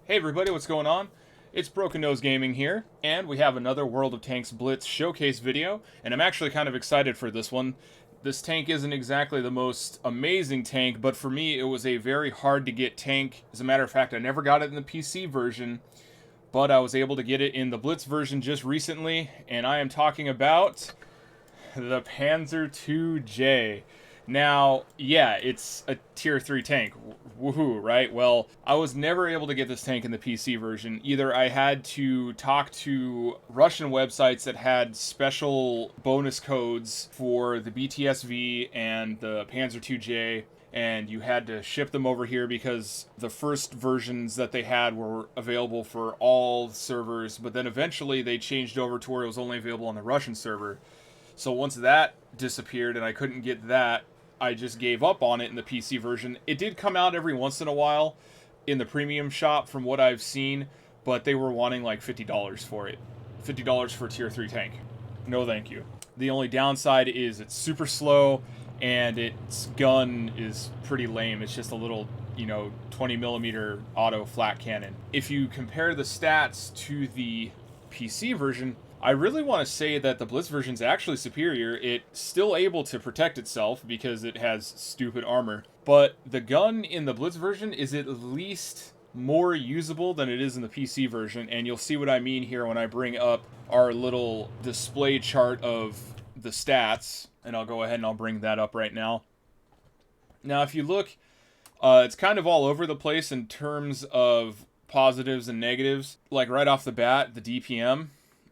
Hey everybody, what's going on? It's Broken Nose Gaming here, and we have another World of Tanks Blitz showcase video, and I'm actually kind of excited for this one. This tank isn't exactly the most amazing tank, but for me it was a very hard to get tank. As a matter of fact, I never got it in the PC version, but I was able to get it in the Blitz version just recently, and I am talking about the Panzer II. Now, yeah, it's a tier 3 tank. Woohoo, right? Well, I was never able to get this tank in the PC version. Either I had to talk to Russian websites that had special bonus codes for the BTSV and the Panzer II, and you had to ship them over here because the first versions that they had were available for all servers, but then eventually they changed over to where it was only available on the Russian server. So once that disappeared and I couldn't get that, I just gave up on it in the PC version. It did come out every once in a while in the premium shop from what I've seen, but they were wanting like $50 for it. $50 for a tier 3 tank. No thank you. The only downside is it's super slow and its gun is pretty lame. It's just a little, 20 millimeter auto flat cannon. If you compare the stats to the PC version, I really want to say that the Blitz version is actually superior. It's still able to protect itself because it has stupid armor, but the gun in the Blitz version is at least more usable than it is in the PC version, and you'll see what I mean here when I bring up our little display chart of the stats, and I'll go ahead and I'll bring that up right now. Now, if you look, it's kind of all over the place in terms of positives and negatives. Like right off the bat, the DPM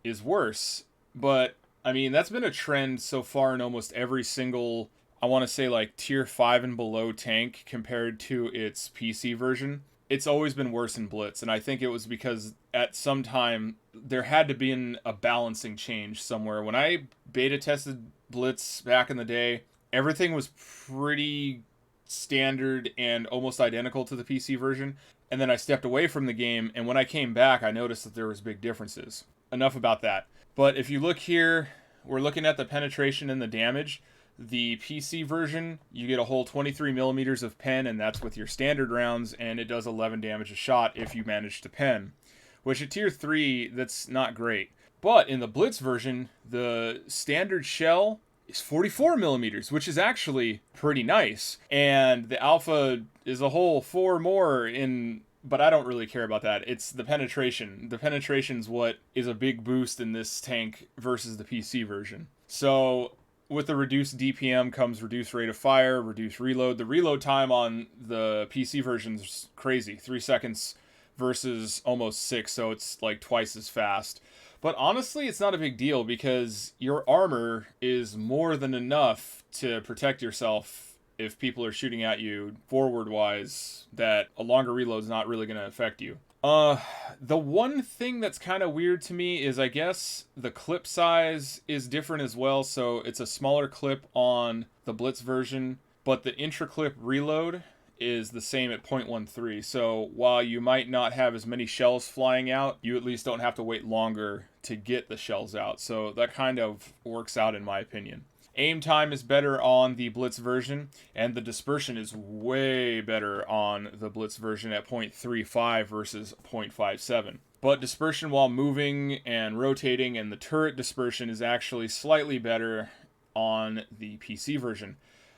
is worse, but I mean that's been a trend so far in almost every single, I want to say, like tier 5 and below tank compared to its PC version. It's always been worse in Blitz, and I think it was because at some time there had to be a balancing change somewhere. When I beta tested Blitz back in the day, everything was pretty standard and almost identical to the PC version, and then I stepped away from the game, and when I came back I noticed that there was big differences. Enough about that. But if you look here, we're looking at the penetration and the damage. The PC version, you get a whole 23 millimeters of pen, and that's with your standard rounds, and it does 11 damage a shot if you manage to pen. Which at tier 3, that's not great. But in the Blitz version, the standard shell is 44 millimeters, which is actually pretty nice. And the alpha is a whole 4 more in, but I don't really care about that. It's the penetration. The penetration's what is a big boost in this tank versus the PC version. So with the reduced DPM comes reduced rate of fire, reduced reload. The reload time on the PC version's crazy. 3 seconds versus almost 6, so it's like twice as fast. But honestly, it's not a big deal because your armor is more than enough to protect yourself if people are shooting at you forward-wise, that a longer reload's not really going to affect you. The one thing that's kind of weird to me is I guess the clip size is different as well, so it's a smaller clip on the Blitz version, but the intra-clip reload is the same at 0.13, so while you might not have as many shells flying out, you at least don't have to wait longer to get the shells out, so that kind of works out in my opinion. Aim time is better on the Blitz version, and the dispersion is way better on the Blitz version at 0.35 versus 0.57. But dispersion while moving and rotating and the turret dispersion is actually slightly better on the PC version.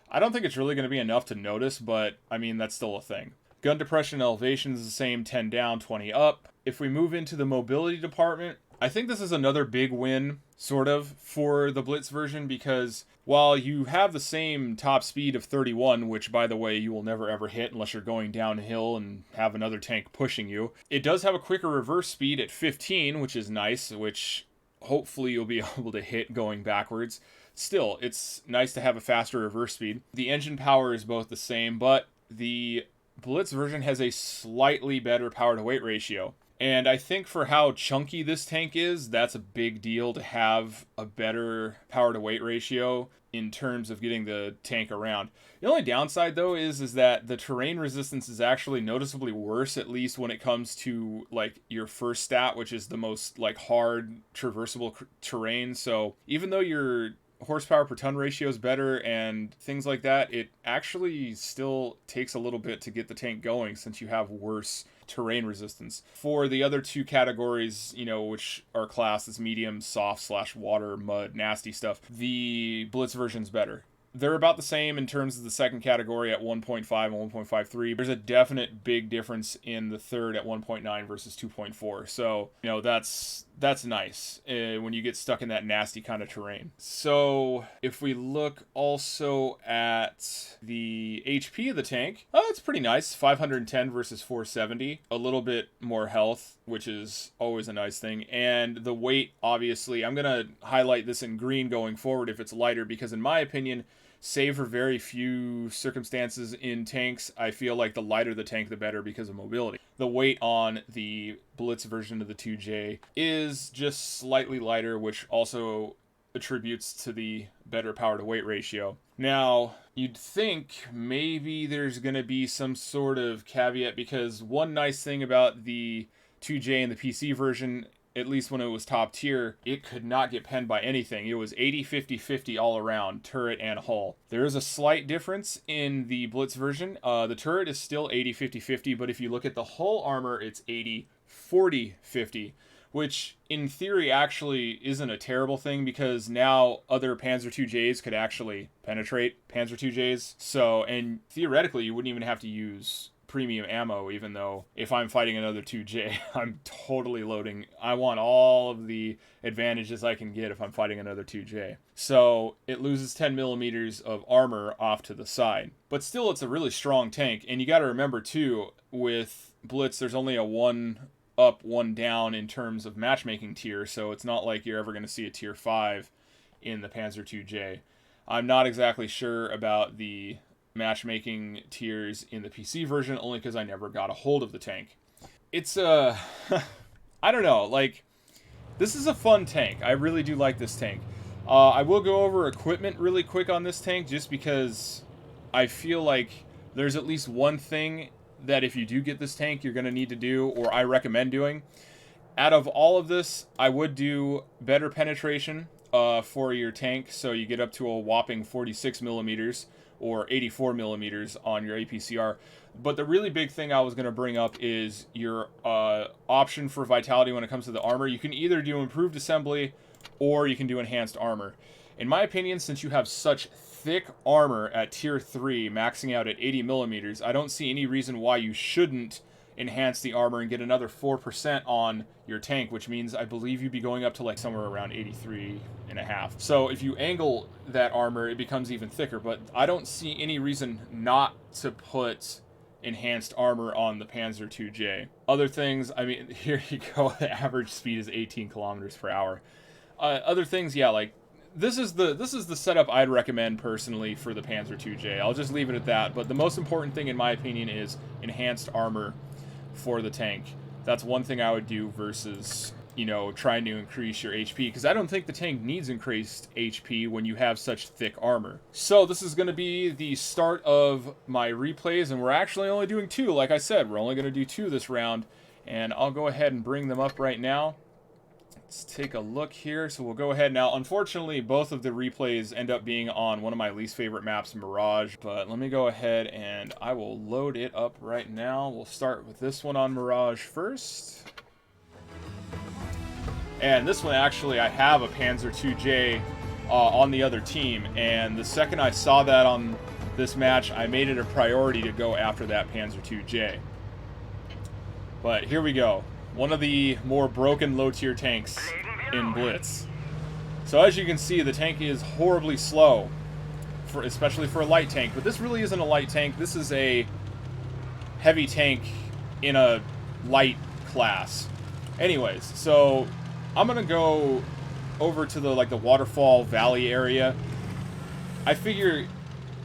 I don't think it's really going to be enough to notice, but I mean, that's still a thing. Gun depression and elevation is the same, 10 down, 20 up. If we move into the mobility department, I think this is another big win, sort of, for the Blitz version, because while you have the same top speed of 31, which, by the way, you will never ever hit unless you're going downhill and have another tank pushing you, it does have a quicker reverse speed at 15, which is nice, which hopefully you'll be able to hit going backwards. Still, it's nice to have a faster reverse speed. The engine power is both the same, but the Blitz version has a slightly better power to weight ratio. And I think for how chunky this tank is, that's a big deal to have a better power to weight ratio in terms of getting the tank around. The only downside though is that the terrain resistance is actually noticeably worse, at least when it comes to like your first stat, which is the most like hard traversable terrain. So even though you're horsepower per ton ratio is better and things like that, it actually still takes a little bit to get the tank going since you have worse terrain resistance. For the other two categories, you know, which are classed as medium, soft / water, mud, nasty stuff, the Blitz version's better. They're about the same in terms of the second category at 1.5 and 1.53. There's a definite big difference in the third at 1.9 versus 2.4. So, you know, that's nice when you get stuck in that nasty kind of terrain. So if we look also at the HP of the tank, oh, it's pretty nice. 510 versus 470. A little bit more health, which is always a nice thing. And the weight, obviously, I'm going to highlight this in green going forward if it's lighter, because in my opinion, save for very few circumstances in tanks, I feel like the lighter the tank, the better because of mobility. The weight on the Blitz version of the 2J is just slightly lighter, which also attributes to the better power to weight ratio. Now, you'd think maybe there's going to be some sort of caveat, because one nice thing about the 2J and the PC version, at least when it was top tier, it could not get penned by anything. It was 80-50-50 all around, turret and hull. There is a slight difference in the Blitz version. The turret is still 80-50-50, but if you look at the hull armor, it's 80-40-50, which in theory actually isn't a terrible thing, because now other Panzer IIJs could actually penetrate Panzer IIJs. So, and theoretically, you wouldn't even have to use premium ammo, even though if I'm fighting another 2J, I'm totally loading. I want all of the advantages I can get if I'm fighting another 2J. So it loses 10 millimeters of armor off to the side. But still, it's a really strong tank. And you got to remember, too, with Blitz, there's only a 1 up, 1 down in terms of matchmaking tier, so it's not like you're ever going to see a tier 5 in the Panzer IIJ. I'm not exactly sure about the matchmaking tiers in the PC version, only because I never got a hold of the tank. It's I don't know, like, this is a fun tank. I really do like this tank. I will go over equipment really quick on this tank, just because I feel like there's at least one thing that if you do get this tank, you're going to need to do, or I recommend doing. Out of all of this, I would do better penetration for your tank, so you get up to a whopping 46 millimeters or 84 millimeters on your APCR. But the really big thing I was going to bring up is your option for vitality when it comes to the armor. You can either do improved assembly or you can do enhanced armor. In my opinion, since you have such thick armor at tier 3, maxing out at 80 millimeters, I don't see any reason why you shouldn't enhance the armor and get another 4% on your tank, which means I believe you'd be going up to like somewhere around 83.5. So if you angle that armor, it becomes even thicker, but I don't see any reason not to put enhanced armor on the Panzer IIJ. Other things, I mean, here you go, the average speed is 18 kilometers per hour. Other things, yeah, like this is the setup I'd recommend personally for the Panzer IIJ. I'll just leave it at that, but the most important thing in my opinion is enhanced armor for the tank. That's one thing I would do versus, you know, trying to increase your HP, because I don't think the tank needs increased HP when you have such thick armor. So this is going to be the start of my replays, and we're actually only doing 2. Like I said, we're only going to do 2 this round, and I'll go ahead and bring them up right now. Let's take a look here. So we'll go ahead now. Unfortunately, both of the replays end up being on one of my least favorite maps, Mirage. But let me go ahead and I will load it up right now. We'll start with this one on Mirage first. And this one, actually, I have a Panzer IIJ on the other team. And the second I saw that on this match, I made it a priority to go after that Panzer IIJ. But here we go. One of the more broken low-tier tanks in Blitz. So as you can see, the tank is horribly slow, especially for a light tank. But this really isn't a light tank. This is a heavy tank in a light class. Anyways, so I'm gonna go over to the waterfall valley area. I figure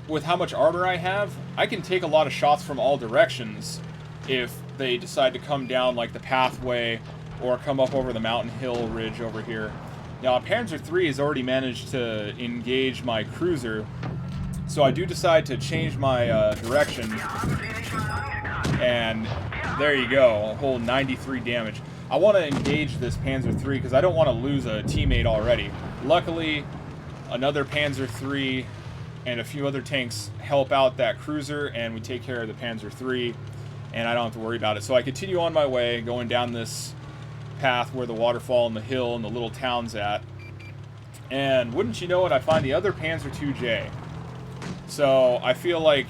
with how much armor I have, I can take a lot of shots from all directions if they decide to come down like the pathway or come up over the mountain hill ridge over here. Now, Panzer III has already managed to engage my cruiser, so I do decide to change my direction, and there you go, a whole 93 damage. I want to engage this Panzer III because I don't want to lose a teammate already. Luckily, another Panzer III and a few other tanks help out that cruiser, and we take care of the Panzer III, and I don't have to worry about it. So I continue on my way, going down this path where the waterfall and the hill and the little town's at. And wouldn't you know it, I find the other Panzer IIJ. So I feel like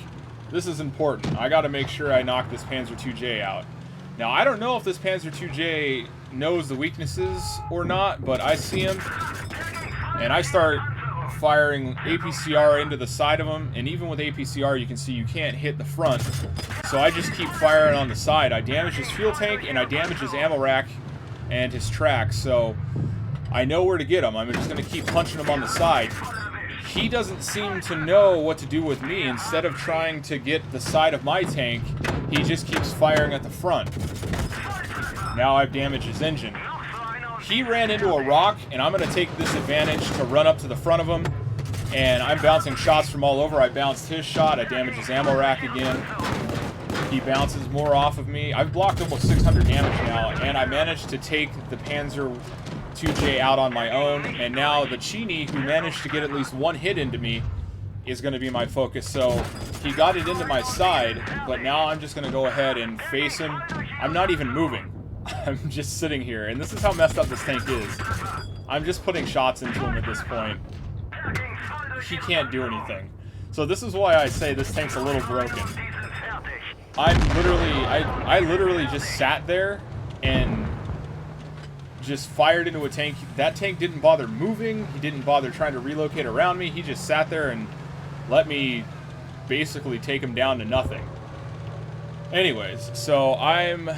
this is important. I got to make sure I knock this Panzer IIJ out. Now, I don't know if this Panzer IIJ knows the weaknesses or not, but I see him, and I start firing APCR into the side of him, and even with APCR, you can see you can't hit the front, so I just keep firing on the side. I damage his fuel tank, and I damage his ammo rack and his track, so I know where to get him. I'm just going to keep punching him on the side. He doesn't seem to know what to do with me. Instead of trying to get the side of my tank, he just keeps firing at the front. Now I've damaged his engine. He ran into a rock, and I'm going to take this advantage to run up to the front of him, and I'm bouncing shots from all over. I bounced his shot, I damaged his ammo rack again. He bounces more off of me. I've blocked almost 600 damage now, and I managed to take the Panzer IIJ out on my own, and now the Chini, who managed to get at least one hit into me, is going to be my focus. So he got it into my side, but now I'm just going to go ahead and face him. I'm not even moving. I'm just sitting here, and this is how messed up this tank is. I'm just putting shots into him at this point. He can't do anything. So this is why I say this tank's a little broken. I literally just sat there and just fired into a tank. That tank didn't bother moving. He didn't bother trying to relocate around me. He just sat there and let me basically take him down to nothing. Anyways, so I'm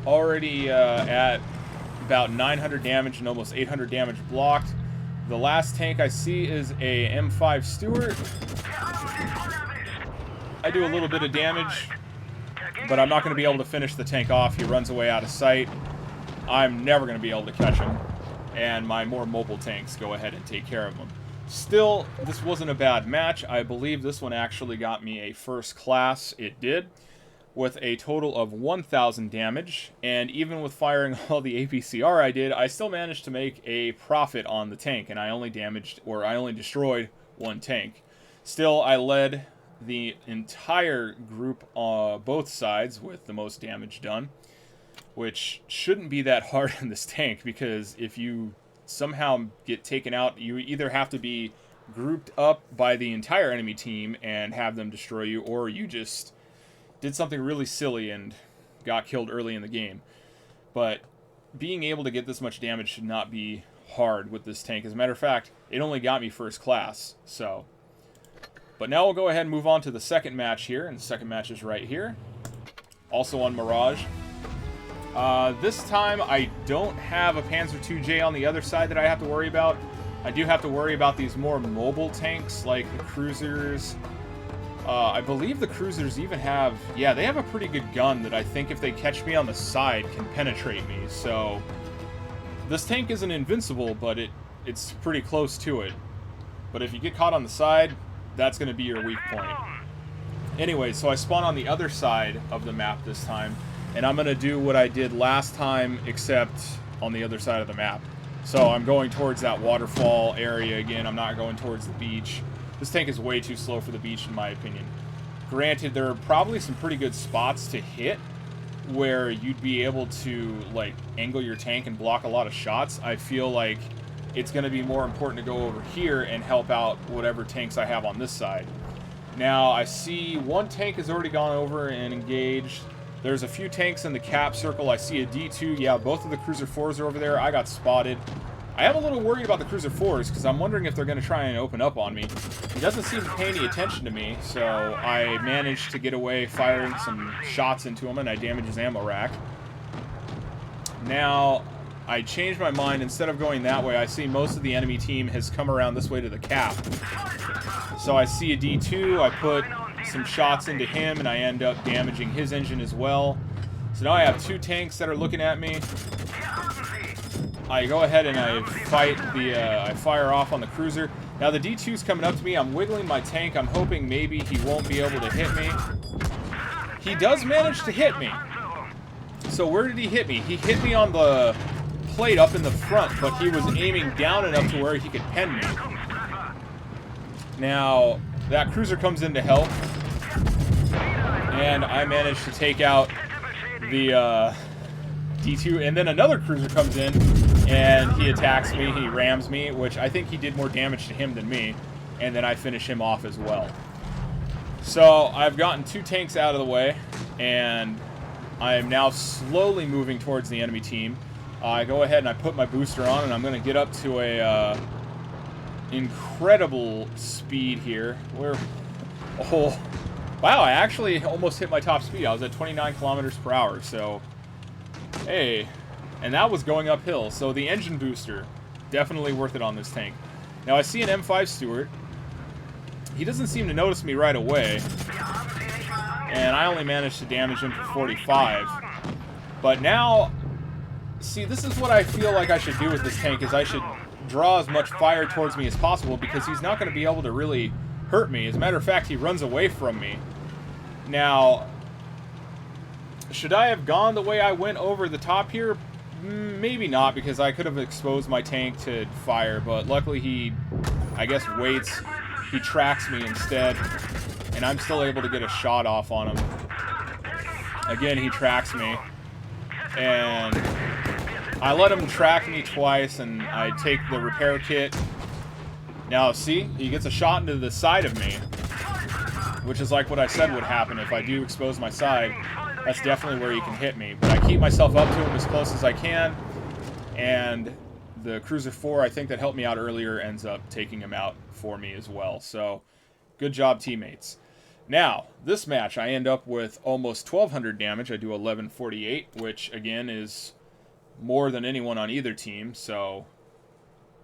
already at about 900 damage and almost 800 damage blocked. The last tank I see is a M5 Stuart. I do a little bit of damage, but I'm not going to be able to finish the tank off. He runs away out of sight. I'm never going to be able to catch him, and my more mobile tanks go ahead and take care of him. Still, this wasn't a bad match. I believe this one actually got me a first class. It did, with a total of 1,000 damage, and even with firing all the APCR I did, I still managed to make a profit on the tank, and I only destroyed one tank. Still, I led the entire group on both sides with the most damage done, which shouldn't be that hard in this tank, because if you somehow get taken out, you either have to be grouped up by the entire enemy team and have them destroy you, or you just did something really silly and got killed early in the game. But being able to get this much damage should not be hard with this tank. As a matter of fact, it only got me first class, so. But now we'll go ahead and move on to the second match here, and the second match is right here. Also on Mirage. This time, I don't have a Panzer IIJ on the other side that I have to worry about. I do have to worry about these more mobile tanks, like the cruisers. I believe the cruisers even have... Yeah, they have a pretty good gun that I think if they catch me on the side can penetrate me. So, this tank isn't invincible, but it's pretty close to it. But if you get caught on the side, that's going to be your weak point. Anyway, so I spawn on the other side of the map this time. And I'm going to do what I did last time, except on the other side of the map. So I'm going towards that waterfall area again. I'm not going towards the beach. This tank is way too slow for the beach, in my opinion. Granted, there are probably some pretty good spots to hit where you'd be able to, like, angle your tank and block a lot of shots. I feel like it's going to be more important to go over here and help out whatever tanks I have on this side. Now, I see one tank has already gone over and engaged. There's a few tanks in the cap circle. I see a D2. Yeah, both of the Cruiser 4s are over there. I got spotted. I am a little worried about the Cruiser 4s because I'm wondering if they're going to try and open up on me. He doesn't seem to pay any attention to me, so I managed to get away firing some shots into him, and I damaged his ammo rack. Now, I changed my mind. Instead of going that way, I see most of the enemy team has come around this way to the cap. So I see a D2. I put some shots into him, and I end up damaging his engine as well. So now I have two tanks that are looking at me. I go ahead and I I fire off on the cruiser. Now the D2's coming up to me. I'm wiggling my tank. I'm hoping maybe he won't be able to hit me. He does manage to hit me. So where did he hit me? He hit me on the plate up in the front, but he was aiming down enough to where he could pen me. Now, that cruiser comes in to help, and I managed to take out the D2, and then another cruiser comes in, and he attacks me, he rams me, which I think he did more damage to him than me, and then I finish him off as well. So, I've gotten 2 tanks out of the way, and I am now slowly moving towards the enemy team. I go ahead and I put my booster on, and I'm going to get up to a incredible speed here. Oh, wow, I actually almost hit my top speed. I was at 29 kilometers per hour, so hey, and that was going uphill. So the engine booster, definitely worth it on this tank. Now I see an M5 Stewart. He doesn't seem to notice me right away, and I only managed to damage him for 45. But now, see, this is what I feel like I should do with this tank, is I should draw as much fire towards me as possible, because he's not going to be able to really hurt me. As a matter of fact, he runs away from me. Now, should I have gone the way I went over the top here? Maybe not, because I could have exposed my tank to fire, but luckily he, I guess, waits. He tracks me instead, and I'm still able to get a shot off on him. Again, he tracks me, and I let him track me twice, and I take the repair kit. Now, see? He gets a shot into the side of me, which is like what I said would happen if I do expose my side. That's definitely where he can hit me. But I keep myself up to him as close as I can, and the Cruiser 4, I think that helped me out earlier, ends up taking him out for me as well. So, good job, teammates. Now, this match, I end up with almost 1,200 damage. I do 1148, which, again, is more than anyone on either team, so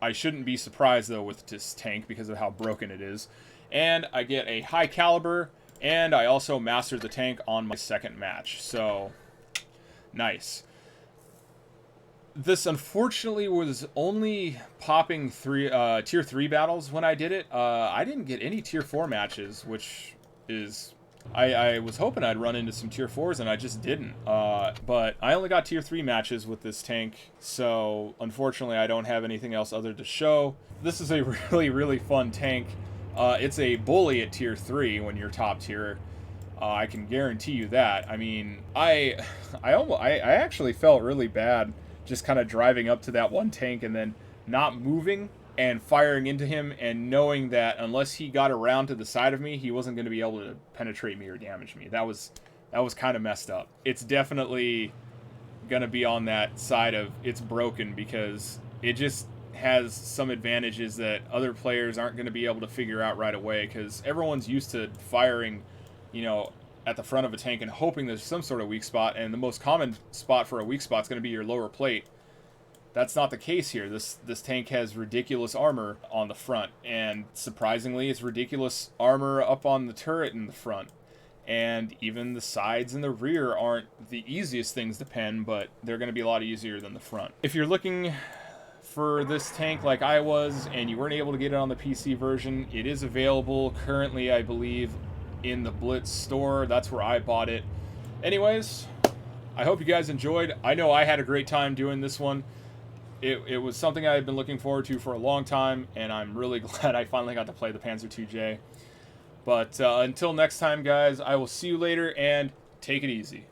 I shouldn't be surprised, though, with this tank because of how broken it is. And I get a high caliber, and I also mastered the tank on my second match, so nice. This, unfortunately, was only popping Tier 3 battles when I did it. I didn't get any Tier 4 matches, which is... I was hoping I'd run into some Tier 4s, and I just didn't. But I only got Tier 3 matches with this tank, so unfortunately I don't have anything else other to show. This is a really, really fun tank. It's a bully at Tier 3 when you're top tier. I can guarantee you that. I mean, I actually felt really bad just kind of driving up to that one tank and then not moving and firing into him, and knowing that unless he got around to the side of me, he wasn't going to be able to penetrate me or damage me. That was kind of messed up. It's definitely going to be on that side of it's broken, because it just has some advantages that other players aren't going to be able to figure out right away, because everyone's used to firing, you know, at the front of a tank and hoping there's some sort of weak spot, and the most common spot for a weak spot is going to be your lower plate. That's not the case here. This tank has ridiculous armor on the front, and surprisingly, it's ridiculous armor up on the turret in the front. And even the sides and the rear aren't the easiest things to pen, but they're going to be a lot easier than the front. If you're looking for this tank like I was, and you weren't able to get it on the PC version, it is available currently, I believe, in the Blitz store. That's where I bought it. Anyways, I hope you guys enjoyed. I know I had a great time doing this one. It was something I had been looking forward to for a long time, and I'm really glad I finally got to play the Panzer IIJ. But until next time, guys, I will see you later, and take it easy.